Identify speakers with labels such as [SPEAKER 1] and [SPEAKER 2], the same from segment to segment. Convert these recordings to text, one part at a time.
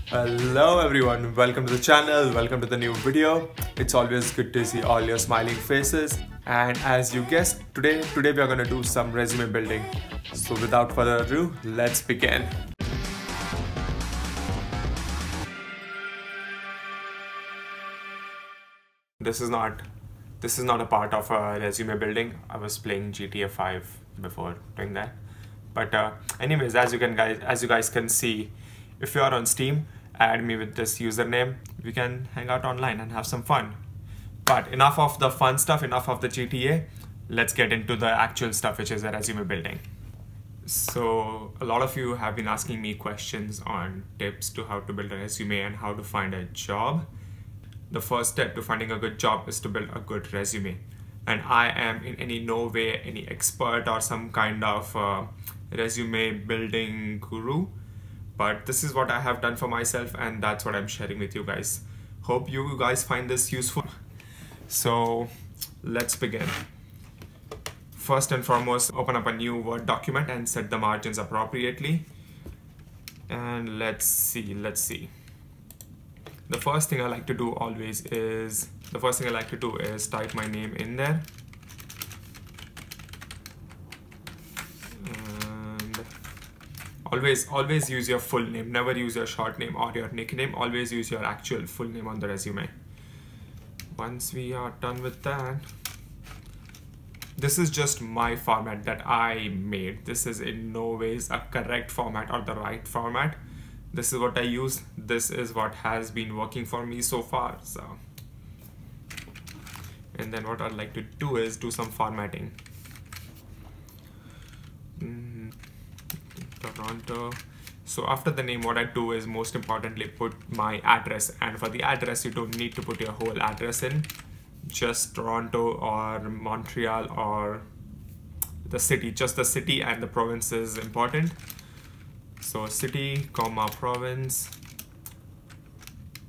[SPEAKER 1] Hello everyone, welcome to the channel, welcome to the new video. It's always good to see all your smiling faces. And as you guessed, today we are going to do some resume building. So without further ado, let's begin. This is not a part of a resume building. I was playing GTA 5 before doing that. But anyways, as you guys can see, if you are on Steam, add me with this username. We can hang out online and have some fun. But enough of the fun stuff, enough of the GTA. Let's get into the actual stuff, which is the resume building. So a lot of you have been asking me questions on tips to how to build a resume and how to find a job. The first step to finding a good job is to build a good resume. And I am in no way any expert or some kind of resume building guru. But this is what I have done for myself, and that's what I'm sharing with you guys. Hope you guys find this useful. So let's begin. First and foremost, open up a new Word document and set the margins appropriately. And let's see. The first thing I like to do is type my name in there. Always use your full name. Never use your short name or your nickname. Always use your actual full name on the resume. Once we are done with that, this is just my format that I made. This is in no ways a correct format or the right format. This is what I use. This is what has been working for me so far. And then what I'd like to do is do some formatting. Toronto. So after the name, what I do is most importantly put my address, and for the address you don't need to put your whole address in, just Toronto or Montreal or the city. Just the city and the province is important. So city, comma, province,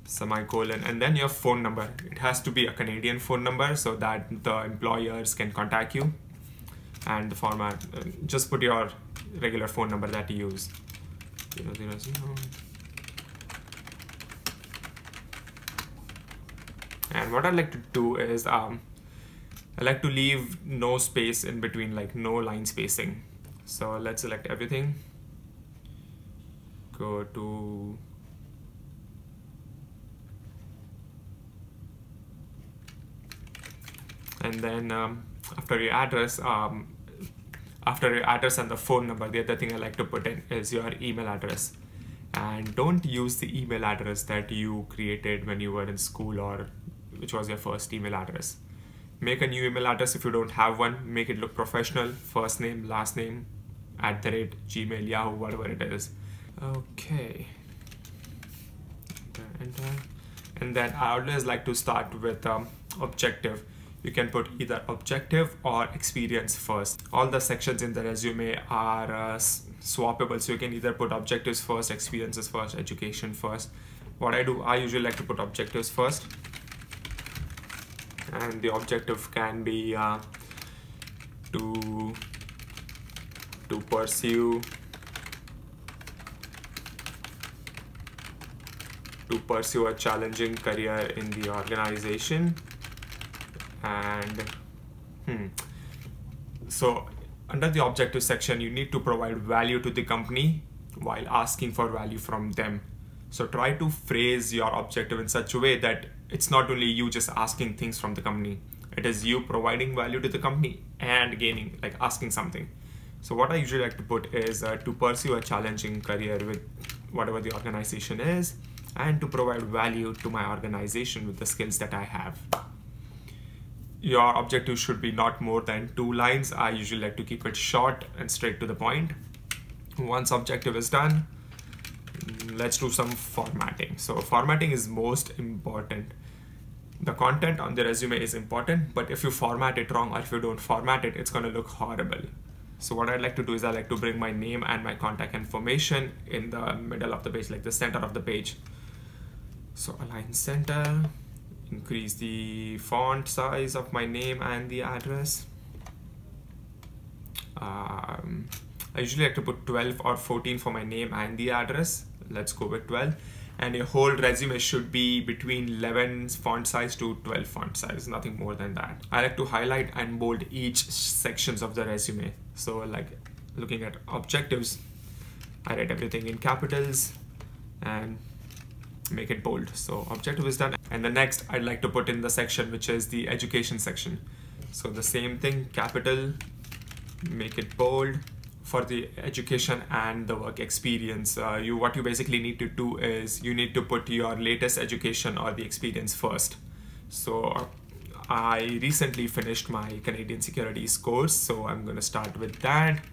[SPEAKER 1] semicolon, and then your phone number. It has to be a Canadian phone number so that the employers can contact you. And the format, just put your regular phone number that you use. 000. And what I like to do is I like to leave no space in between, like no line spacing. So let's select everything. Go to and then after your address and the phone number, the other thing I like to put in is your email address. And don't use the email address that you created when you were in school or which was your first email address. Make a new email address if you don't have one. Make it look professional. First name, last name, @Gmail, Yahoo, whatever it is. Okay. Enter. And then I always like to start with objective. You can put either objective or experience first. All the sections in the resume are swappable, so you can either put objectives first, experiences first, education first. What I do, I usually like to put objectives first. And the objective can be to pursue a challenging career in the organization. And so under the objective section, you need to provide value to the company while asking for value from them. So try to phrase your objective in such a way that it's not only you just asking things from the company, it is you providing value to the company and gaining, like asking something. So what I usually like to put is to pursue a challenging career with whatever the organization is, and to provide value to my organization with the skills that I have. Your objective should be not more than 2 lines. I usually like to keep it short and straight to the point. Once objective is done, let's do some formatting. So formatting is most important. The content on the resume is important, but if you format it wrong or if you don't format it, it's going to look horrible. So what I'd like to do is I like to bring my name and my contact information in the middle of the page, like the center of the page. So align center. Increase the font size of my name and the address. I usually like to put 12 or 14 for my name and the address. let's go with 12. And your whole resume should be between 11 font size to 12 font size, nothing more than that. I like to highlight and bold each sections of the resume. So like looking at objectives, I write everything in capitals and make it bold. So objective is done. And the next I'd like to put in the section which is the education section. So the same thing, capital, make it bold. For the education and the work experience, what you basically need to do is you need to put your latest education or the experience first. So I recently finished my Canadian Securities course, so I'm going to start with that.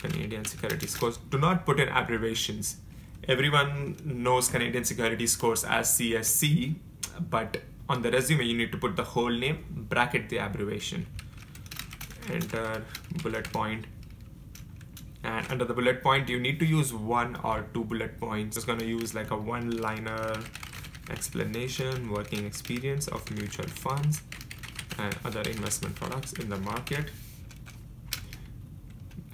[SPEAKER 1] Canadian Securities course. Do not put in abbreviations. Everyone knows Canadian Securities course as CSC, but on the resume you need to put the whole name, bracket the abbreviation, enter bullet point. And under the bullet point, you need to use 1 or 2 bullet points. Just gonna use like a one-liner explanation, working experience of mutual funds and other investment products in the market.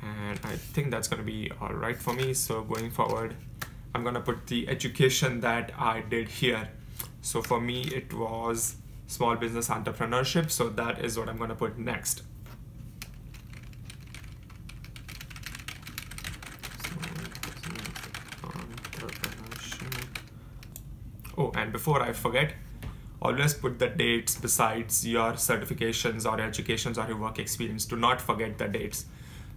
[SPEAKER 1] And I think that's gonna be all right for me. So going forward, I'm gonna put the education that I did here. So for me, it was small business entrepreneurship. So that is what I'm gonna put next. Oh, and before I forget, always put the dates besides your certifications or educations or your work experience. Do not forget the dates.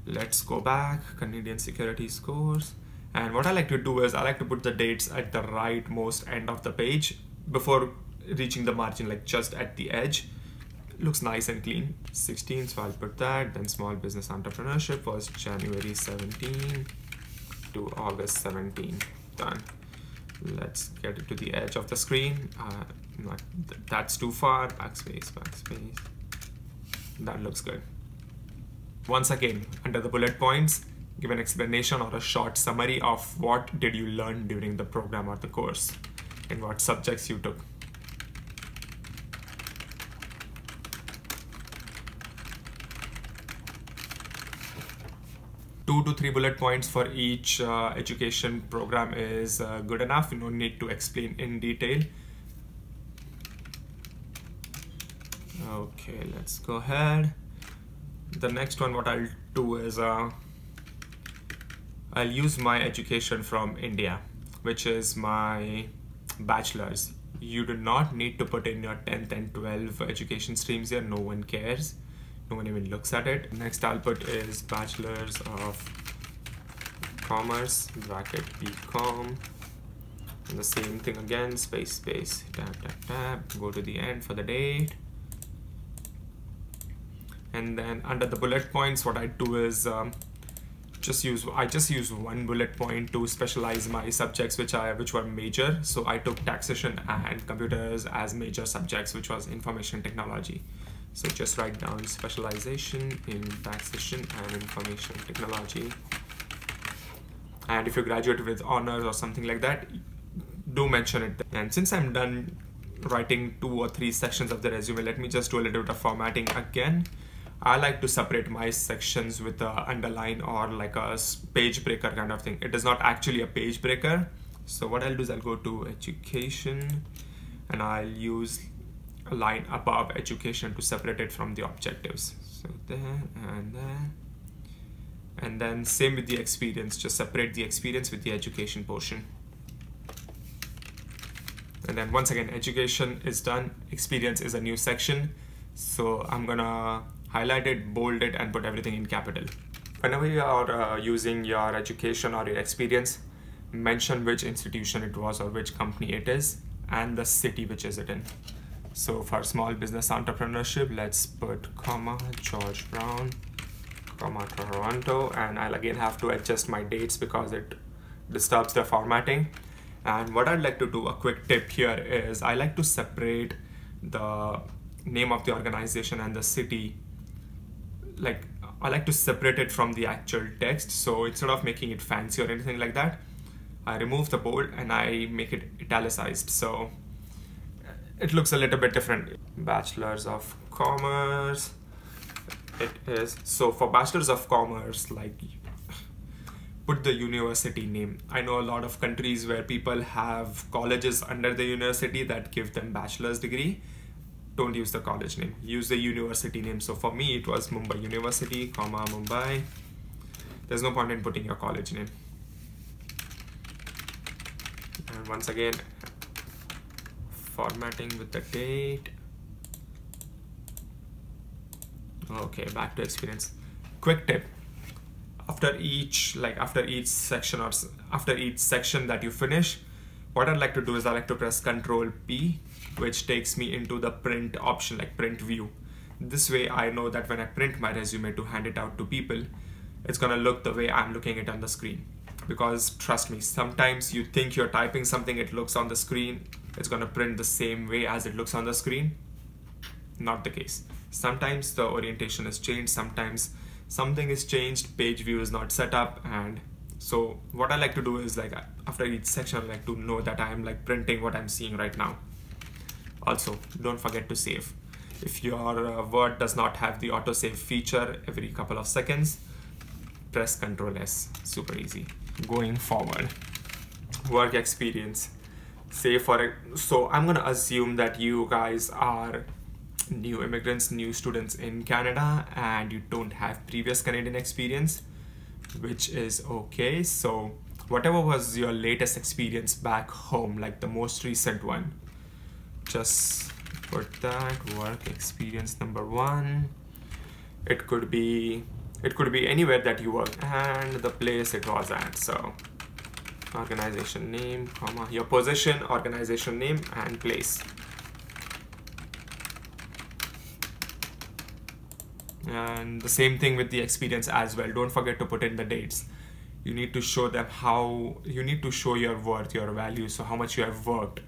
[SPEAKER 1] Let's go back, Canadian Securities course. And what I like to do is I like to put the dates at the rightmost end of the page before reaching the margin, like just at the edge. Looks nice and clean. 16, so I'll put that. Then small business entrepreneurship was January 17 to August 17. Done. Let's get it to the edge of the screen. That's too far. Backspace, backspace. That looks good. Once again, under the bullet points, give an explanation or a short summary of what did you learn during the program or the course and what subjects you took. Two to three bullet points for each education program is good enough. You don't need to explain in detail. Okay, let's go ahead. The next one, what I'll do is I'll use my education from India, which is my bachelor's. You do not need to put in your 10th and 12th education streams here. No one cares. No one even looks at it. Next I'll put is Bachelor's of Commerce, bracket BCom. And the same thing again, space, space, tab, tab, tab. Go to the end for the date. And then under the bullet points, what I do is I just use one bullet point to specialize my subjects which were major. So I took taxation and computers as major subjects, which was information technology. So just write down specialization in taxation and information technology. And if you graduate with honors or something like that, do mention it. And since I'm done writing 2 or 3 sections of the resume, let me just do a little bit of formatting again. I like to separate my sections with a underline or like a page breaker kind of thing. It is not actually a page breaker. So what I'll do is I'll go to education and I'll use a line above education to separate it from the objectives. So there and there. And then same with the experience, just separate the experience with the education portion. And then once again, education is done, experience is a new section. So I'm gonna highlight it, bold it, and put everything in capital. Whenever you are using your education or your experience, mention which institution it was or which company it is and the city which is it in. So for small business entrepreneurship, let's put comma George Brown, comma Toronto, and I'll again have to adjust my dates because it disturbs the formatting. And what I'd like to do, a quick tip here, is I like to separate the name of the organization and the city. Like I like to separate it from the actual text. So instead of making it fancy or anything like that, I remove the bold and I make it italicized. So it looks a little bit different. Bachelor's of Commerce. It is, so for Bachelor's of Commerce, like put the university name. I know a lot of countries where people have colleges under the university that give them bachelor's degree. Don't use the college name, use the university name. So for me, it was Mumbai University, comma Mumbai. There's no point in putting your college name. And once again, formatting with the date. Okay, back to experience. Quick tip. After each section that you finish, what I'd like to do is I like to press Control P, which takes me into the print option, like print view. This way I know that when I print my resume to hand it out to people, it's gonna look the way I'm looking at it on the screen. Because trust me, sometimes you think you're typing something, it looks on the screen, it's gonna print the same way as it looks on the screen. Not the case. Sometimes the orientation is changed, sometimes something is changed, page view is not set up, and so what I like to do is, like, after each section I like to know that I am like printing what I'm seeing right now. Also, don't forget to save. If your Word does not have the autosave feature, every couple of seconds, press Ctrl S. Super easy. Going forward, work experience. So I'm gonna assume that you guys are new immigrants, new students in Canada, and you don't have previous Canadian experience, which is okay. So whatever was your latest experience back home, like the most recent one, just put that work experience number 1. It could be anywhere that you work and the place it was at. So organization name, comma, your position, organization name, and place. And the same thing with the experience as well. Don't forget to put in the dates. You need to show them you need to show your worth, your value, so how much you have worked.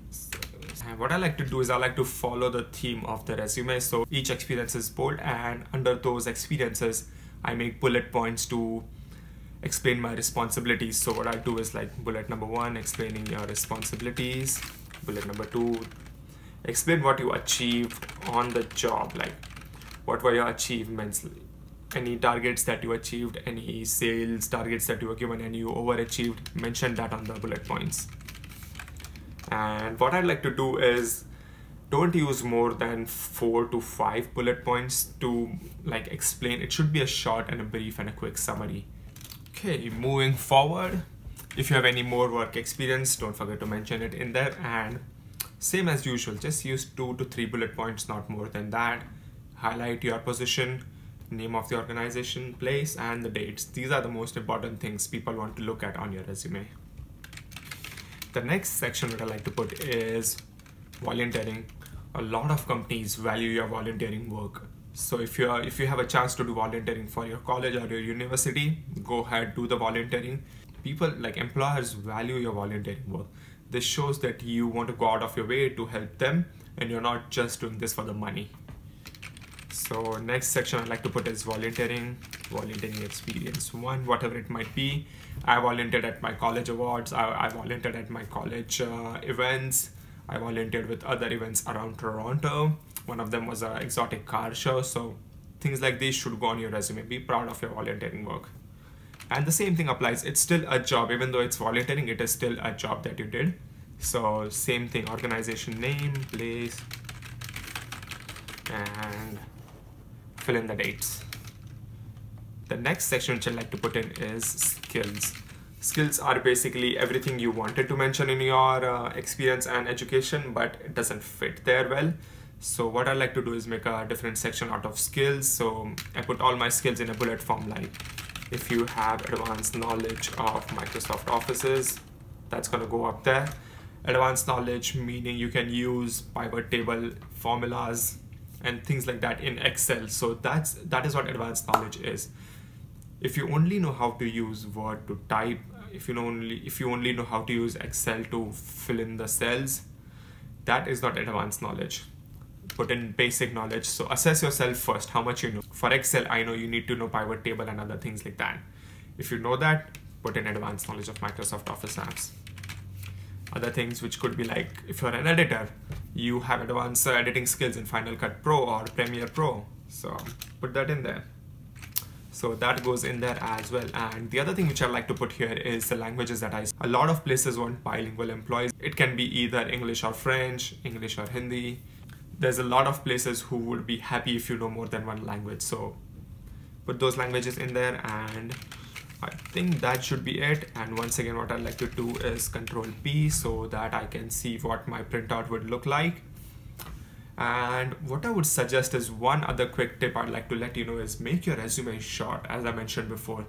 [SPEAKER 1] And what I like to do is I like to follow the theme of the resume. So each experience is bold, and under those experiences, I make bullet points to explain my responsibilities. So what I do is, like, bullet number 1, explaining your responsibilities. Bullet number 2, explain what you achieved on the job, like what were your achievements, any targets that you achieved, any sales targets that you were given and you overachieved, mention that on the bullet points. And what I'd like to do is, don't use more than 4 to 5 bullet points to, like, explain. It should be a short and a brief and a quick summary. Okay, moving forward, if you have any more work experience, don't forget to mention it in there. And same as usual, just use 2 to 3 bullet points, not more than that. Highlight your position, name of the organization, place, and the dates. These are the most important things people want to look at on your resume. The next section that I like to put is volunteering. A lot of companies value your volunteering work. So if you have a chance to do volunteering for your college or your university, go ahead, do the volunteering. People, like employers, value your volunteering work. This shows that you want to go out of your way to help them, and you're not just doing this for the money. So next section I'd like to put is volunteering experience 1, whatever it might be. I volunteered at my college awards, I volunteered at my college events, I volunteered with other events around Toronto. One of them was an exotic car show. So things like these should go on your resume. Be proud of your volunteering work. And the same thing applies. It's still a job. Even though it's volunteering, it is still a job that you did. So same thing, organization name, place, and fill in the dates. The next section which I like to put in is skills. Skills are basically everything you wanted to mention in your experience and education, but it doesn't fit there well. So what I like to do is make a different section out of skills. So I put all my skills in a bullet form, like if you have advanced knowledge of Microsoft Offices, that's going to go up there. Advanced knowledge meaning you can use pivot table formulas and things like that in Excel. So that is what advanced knowledge is. If you only know how to use Word to type, if you only know how to use Excel to fill in the cells, that is not advanced knowledge. Put in basic knowledge. So assess yourself first, how much you know. For Excel, I know you need to know pivot table and other things like that. If you know that, put in advanced knowledge of Microsoft Office apps. Other things which could be like, if you're an editor, you have advanced editing skills in Final Cut Pro or Premiere Pro. So put that in there. So that goes in there as well. And the other thing which I like to put here is the languages that a lot of places want bilingual employees. It can be either English or French, English or Hindi. There's a lot of places who would be happy if you know more than one language. So put those languages in there, and I think that should be it. And once again, what I'd like to do is Control P so that I can see what my printout would look like. And what I would suggest is one other quick tip I'd like to let you know is make your resume short. As I mentioned before,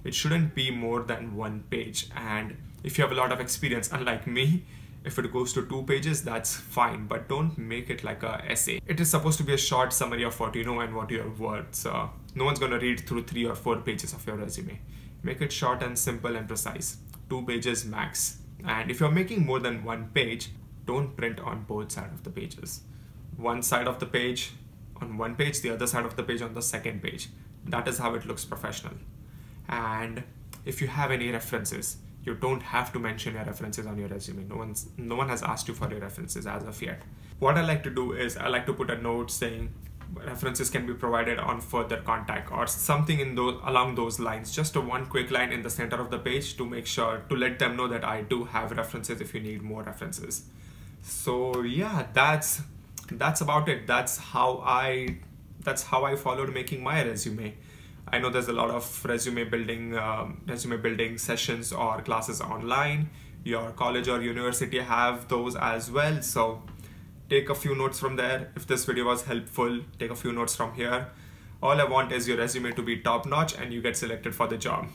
[SPEAKER 1] it shouldn't be more than 1 page. And if you have a lot of experience, unlike me, if it goes to 2 pages, that's fine, but don't make it like a essay. It is supposed to be a short summary of what you know and what you're worth. So no one's gonna read through 3 or 4 pages of your resume. Make it short and simple and precise. 2 pages max. And if you're making more than 1 page, don't print on both sides of the pages. One side of the page on one page, the other side of the page on the second page. That is how it looks professional. And if you have any references, you don't have to mention your references on your resume. No one has asked you for your references as of yet. What I like to do is I like to put a note saying references can be provided on further contact or something along those lines. Just one quick line in the center of the page to make sure to let them know that I do have references if you need more references. So yeah, that's about it. That's how I followed making my resume. I know there's a lot of resume building sessions or classes online. Your college or university have those as well. So take a few notes from there. If this video was helpful, take a few notes from here. All I want is your resume to be top notch and you get selected for the job.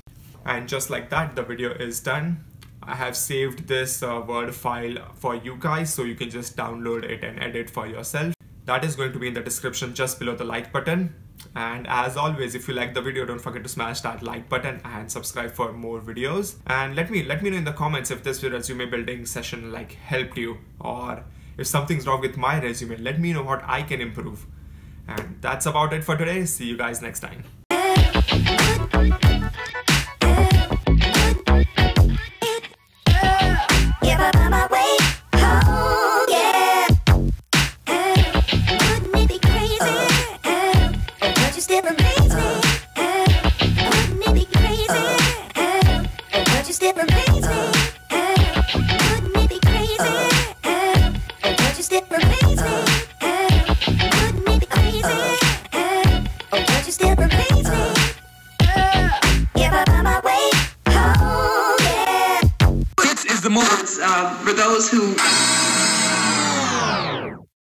[SPEAKER 1] And just like that, the video is done. I have saved this Word file for you guys, so you can just download it and edit for yourself. That is going to be in the description just below the like button. And as always, if you like the video, don't forget to smash that like button and subscribe for more videos. And let me know in the comments if this resume building session helped you, or if something's wrong with my resume. Let me know what I can improve. And that's about it for today. See you guys next time.